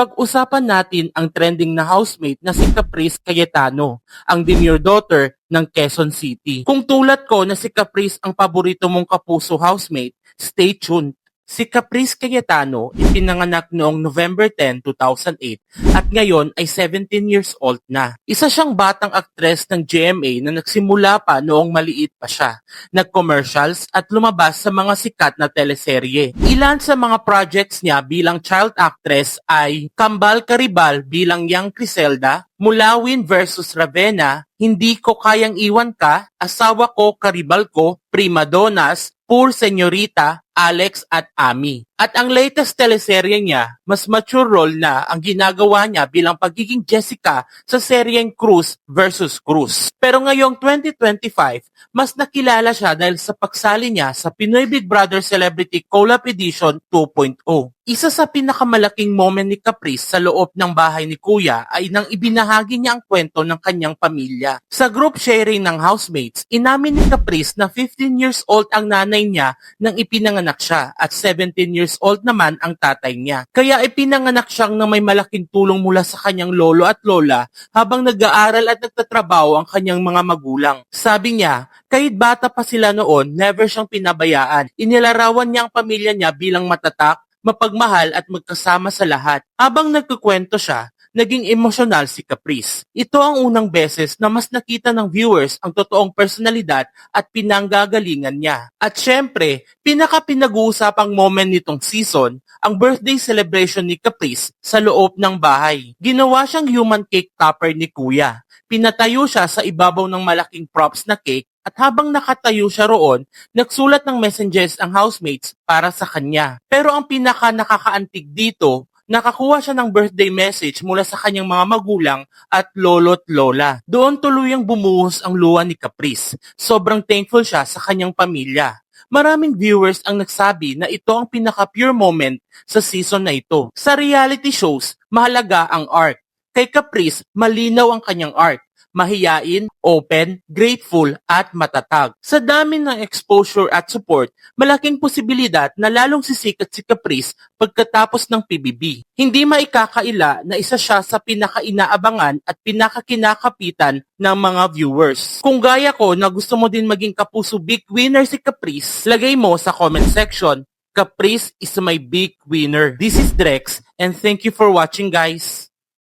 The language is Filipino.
Pag-usapan natin ang trending na housemate na si Caprice Cayetano, ang demure daughter ng Quezon City. Kung tulad ko na si Caprice ang paborito mong kapuso housemate, stay tuned. Si Caprice Cayetano ipinanganak noong November 10, 2008 at ngayon ay 17 years old na. Isa siyang batang aktres ng GMA na nagsimula pa noong maliit pa siya. Nag-commercials at lumabas sa mga sikat na teleserye. Ilan sa mga projects niya bilang child actress ay Kambal Karibal bilang Yang Criselda, Mulawin versus Ravenna, Hindi Ko Kayang Iwan Ka, Asawa Ko Karibal Ko, Prima Donnas, Poor Señorita, Alex at Ami. At ang latest teleserye niya, mas mature role na ang ginagawa niya bilang pagiging Jessica sa seryeng Cruz versus Cruz. Pero ngayong 2025, mas nakilala siya dahil sa pagsali niya sa Pinoy Big Brother Celebrity Collab Edition 2.0. Isa sa pinakamalaking moment ni Caprice sa loob ng bahay ni Kuya ay nang ibinahagi niya ang kwento ng kanyang pamilya. Sa group sharing ng housemates, inamin ni Caprice na 15 years old ang nanay niya nang ipinanganak siya at 17 years old naman ang tatay niya. Kaya ipinanganak siyang na may malaking tulong mula sa kanyang lolo at lola habang nag-aaral at nagtatrabaho ang kanyang mga magulang. Sabi niya, kahit bata pa sila noon, never siyang pinabayaan. Inilarawan niya ang pamilya niya bilang matatak, mapagmahal at magkasama sa lahat. Habang nagkukwento siya, naging emosyonal si Caprice. Ito ang unang beses na mas nakita ng viewers ang totoong personalidad at pinanggagalingan niya. At syempre, pinag-uusapang moment nitong season, ang birthday celebration ni Caprice sa loob ng bahay. Ginawa siyang human cake topper ni Kuya. Pinatayo siya sa ibabaw ng malaking props na cake at habang nakatayo siya roon, nagsulat ng messages ang housemates para sa kanya. Pero ang pinaka-nakakaantig dito, nakakuha siya ng birthday message mula sa kanyang mga magulang at lolo't lola. Doon tuluyang bumuhos ang luha ni Caprice. Sobrang thankful siya sa kanyang pamilya. Maraming viewers ang nagsabi na ito ang pinaka-pure moment sa season na ito. Sa reality shows, mahalaga ang art. Kay Caprice, malinaw ang kanyang art. Mahiyain, open, grateful at matatag. Sa dami ng exposure at support, malaking posibilidad na lalong sisikat si Caprice pagkatapos ng PBB. Hindi maikakaila na isa siya sa pinaka-inaabangan at pinaka-kinakapitan ng mga viewers. Kung gaya ko na gusto mo din maging kapuso big winner si Caprice, lagay mo sa comment section, Caprice is my big winner. This is Drex and thank you for watching guys.